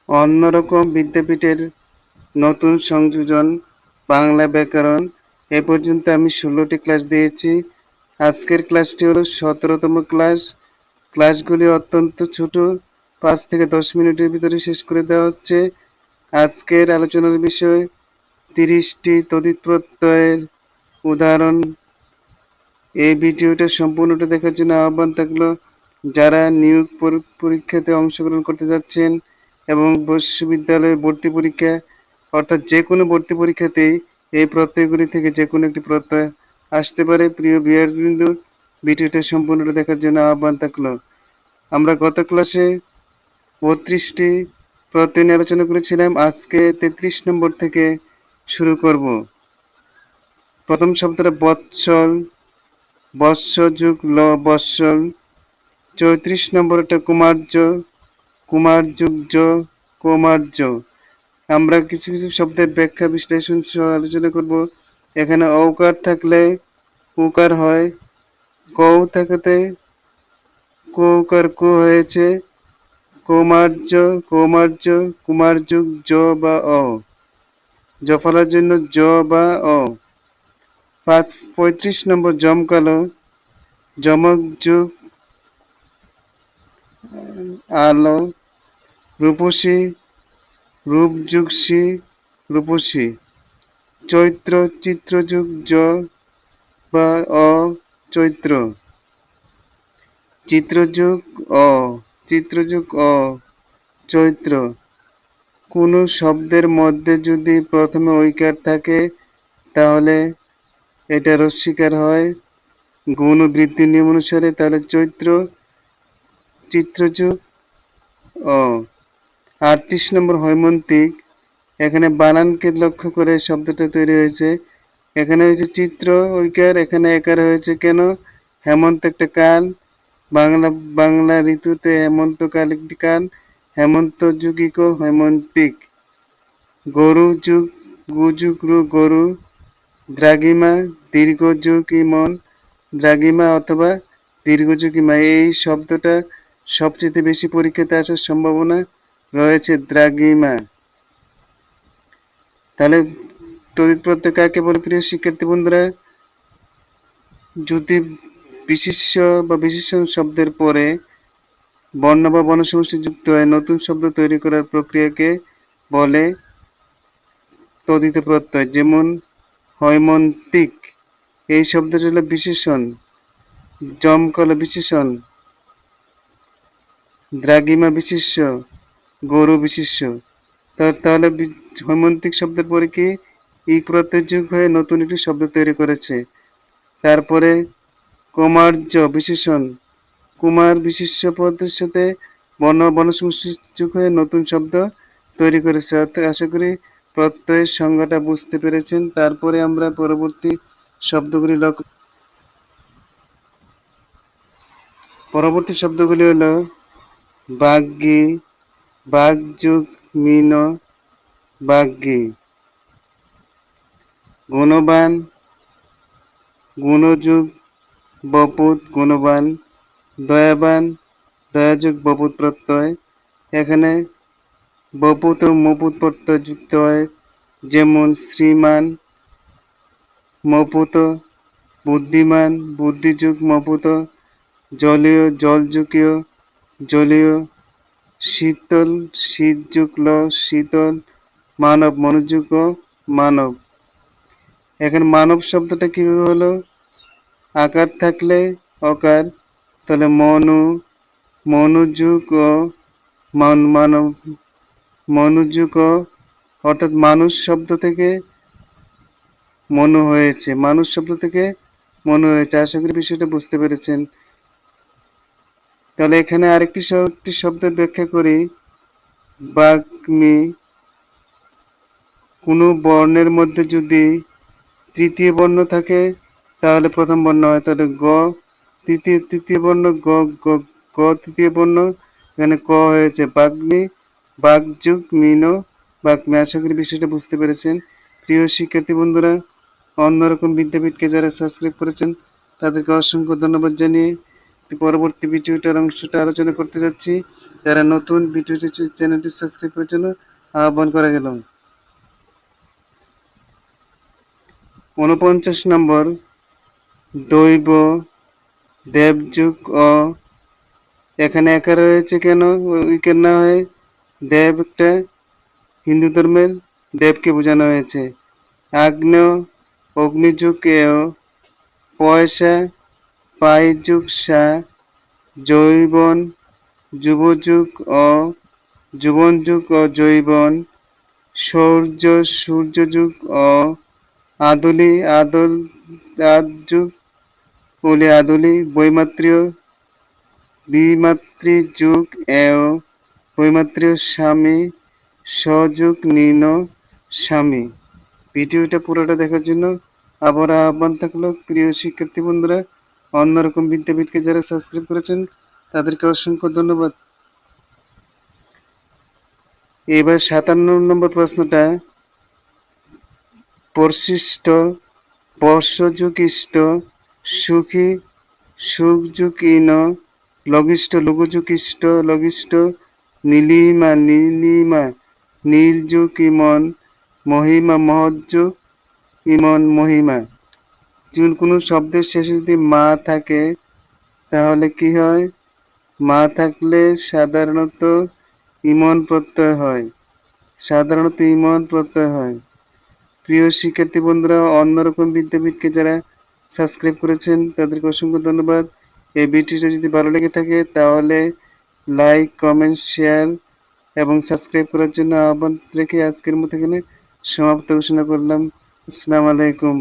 অন্যরকম বিদ্যাপীঠের নতুন সংযোজন বাংলা ব্যাকরণ। এ পর্যন্ত আমি ১৬টি ক্লাস দিয়েছি। আজকের ক্লাসটি হলো ১৭তম ক্লাস। ক্লাসগুলি অত্যন্ত ছোট, ৫ থেকে ১০ মিনিটের ভিতরে শেষ করে দেওয়া হচ্ছে। আজকের আলোচনার বিষয় ৩০টি তড়িৎ প্রত্যয়ের উদাহরণ। এই ভিডিওটা সম্পূর্ণটা দেখার জন্য আহ্বান থাকলো যারা নিয়োগ পরীক্ষাতে অংশগ্রহণ করতে যাচ্ছেন এবং বিশ্ববিদ্যালয়ের ভর্তি পরীক্ষা অর্থাৎ যে কোনো ভর্তি পরীক্ষাতেই এই প্রত্যয়গুলি থেকে যে কোনো একটি প্রত্যয় আসতে পারে। প্রিয় ভিউয়ার্সবৃন্দ, ভিডিওটা সম্পূর্ণটা দেখার জন্য আহ্বান থাকলো। আমরা গত ক্লাসে ৩২টি প্রত্যয় নিয়ে আলোচনা করেছিলাম। আজকে ৩৩ নম্বর থেকে শুরু করব। প্রথম শব্দটা বৎসল, বৎস যুগ ল বৎসল। ৩৪ নম্বরটা কুমার্য, কুমার যুগ জ কুমার্য। আমরা কিছু কিছু শব্দের ব্যাখ্যা বিশ্লেষণ সহ আলোচনা করব। এখানে অকার থাকলে উকার হয়, কৌ থাকতে কৌকার কু হয়েছে, কৌমার্য কৌমার্য, কুমার যুগ জ বা অ, জফলার জন্য জ বা অ। ৩৫ নম্বর জমকালো, জমক যুগ আলো, রূপসী, রূপ যুগ সি, রূপসী। চৈত্র, চিত্রযুগ জ বা অ, চৈত্র। চিত্রযুগ অ, চিত্রযুগ অ, চৈত্র। কোনো শব্দের মধ্যে যদি প্রথমে ঐকার থাকে তাহলে এটা রস্বীকার হয় গুণ ও বৃদ্ধির নিয়ম অনুসারে, তাহলে চৈত্র, চিত্রযুগ অ। ৩৮ নম্বর হৈমন্তিক। এখানে বানানকে লক্ষ্য করে শব্দটা তৈরি হয়েছে। এখানে হয়েছে চিত্র ঐকার, এখানে একার হয়েছে কেন? হেমন্ত একটা কাল, বাংলা ঋতুতে হেমন্তকাল একটি কাল, হেমন্ত যুগিক হৈমন্তিক। গরু যুগ গুযুগ রু গরু, দ্রাঘিমা দীর্ঘযুগ ইমন, দ্রাঘিমা অথবা দীর্ঘযুগ ইমা। এই শব্দটা সবচেয়ে বেশি পরীক্ষাতে আসার সম্ভাবনা রয়েছে, দ্রাঘিমা। তাহলে তড়িৎ প্রত্যয় কাকে বলে প্রিয় শিক্ষার্থী বন্ধুরা? যদি বিশেষ্য বা বিশেষণ শব্দের পরে বর্ণ বা বর্ণসমষ্টি যুক্ত হয় নতুন শব্দ তৈরি করার প্রক্রিয়াকে বলে তদ্ধিত প্রত্যয়। যেমন হৈমন্তিক, এই শব্দটি হলো বিশেষণ। জমকালো বিশেষণ, দ্রাঘিমা বিশেষ্য, গরু বিশেষ্য। তাহলে হৈমন্তিক শব্দের পরে কি ইক প্রত্যয় যোগ হয়ে নতুন একটি শব্দ তৈরি করেছে। তারপরে কুমার্য বিশেষণ, কুমার বিশেষ্য পদের সাথে বর্ণ বর্ণসমষ্টি যোগ হয়ে নতুন শব্দ তৈরি করেছে। আশা করি প্রত্যয়ের সংজ্ঞাটা বুঝতে পেরেছেন। তারপরে আমরা পরবর্তী শব্দগুলি পরবর্তী শব্দগুলি হলো বাগ্যী, বাগযুগ মিন, বাগ্যী। গুণবান, গুণযুগ বপুত গুণবান, দয়াবান, দয়াযুগ বপুত প্রত্যয়। এখানে বপুত ও মপুত প্রত্যয় যুক্ত হয়, যেমন শ্রীমান মপুত, বুদ্ধিমান বুদ্ধিযুগ মপুত, জলীয় জলযুগীয় জলীয়, শীতল শীতযুগ ল শীতল, মানব মনোযোগ মানব। এখানে মানব শব্দটা কিভাবে হলো? আকার থাকলে অকার, তাহলে মনোযোগ মানব, মনোযোগ অর্থাৎ মানুষ শব্দ থেকে মনো হয়েছে, মানুষ শব্দ থেকে মনো হয়েছে। আশা করি বিষয়টা বুঝতে পেরেছেন। তাহলে এখানে আরেকটি শব্দের ব্যাখ্যা করি। বাগ্মী, কোনো বর্ণের মধ্যে যদি তৃতীয় বর্ণ থাকে তাহলে প্রথম বর্ণ হয়, তাহলে গ, তৃতীয় বর্ণ গ, গ তৃতীয় বর্ণ, এখানে ক হয়েছে বাগ্মী, বাগযুগ মিন বাগ্মী। আশা করি বিষয়টা বুঝতে পেরেছেন। প্রিয় শিক্ষার্থী বন্ধুরা, অন্যরকম বিদ্যাপীঠকে যারা সাবস্ক্রাইব করেছেন তাদেরকে অসংখ্য ধন্যবাদ জানিয়ে পরবর্তী ভিডিওটার অংশটা আলোচনা করতে যাচ্ছি। যারা নতুন ভিডিওটি চ্যানেলটি সাবস্ক্রাইব করার জন্য আহ্বান করা গেল। 49 নম্বর, দৈব দেবযুগ ও এখানে একা রয়েছে কেন? উইকেট না হয় দেব একটা হিন্দু ধর্মের দেবকে বোঝানো হয়েছে। আগ্নেয় অগ্নিযুগ এও পয়সা পাইযুগ সা জৈবন যুবযুগ ও যুবনযুগ ও জৈবন সূর্যযুগ ও আদুলি আদযুগ ওলি আদুলি বৈমাত্রীয় বিমাতৃযুগ এও বৈমাত্রীয় স্বামী সযুগ নিন স্বামী। ভিডিওটা পুরোটা দেখার জন্য আবার আহ্বান থাকলো প্রিয় শিক্ষার্থী বন্ধুরা, অন্যরকম বিদ্যাপীঠকে যারা সাবস্ক্রাইব করেছেন তাদেরকে অসংখ্য ধন্যবাদ। এবার 57 নম্বর প্রশ্নটা, পরশিষ্ট বর্ষযুগিষ্ট সুখী সুখযুগীন লঘিষ্ঠ লঘুযুগিষ্ট লঘিষ্ঠ নীলিমা নীলিমা নীলযুগ ইমন মহিমা মহৎযুগ ইমন মহিমা। কোনো শব্দের শেষে যদি মা থাকে তাহলে কি হয়? মা থাকলে সাধারণত ইমন প্রত্যয় হয়, সাধারণত ইমন প্রত্যয় হয়। প্রিয় শিক্ষার্থী বন্ধুরা, অন্যরকম বিদ্যাপীঠকে যারা সাবস্ক্রাইব করেছেন তাদেরকে অসংখ্য ধন্যবাদ। এই ভিডিওটা যদি ভালো লেগে থাকে তাহলে লাইক, কমেন্ট, শেয়ার এবং সাবস্ক্রাইব করার জন্য আহ্বান রেখে আজকের মতো এখানে সমাপ্ত ঘোষণা করলাম। আসসালামু আলাইকুম।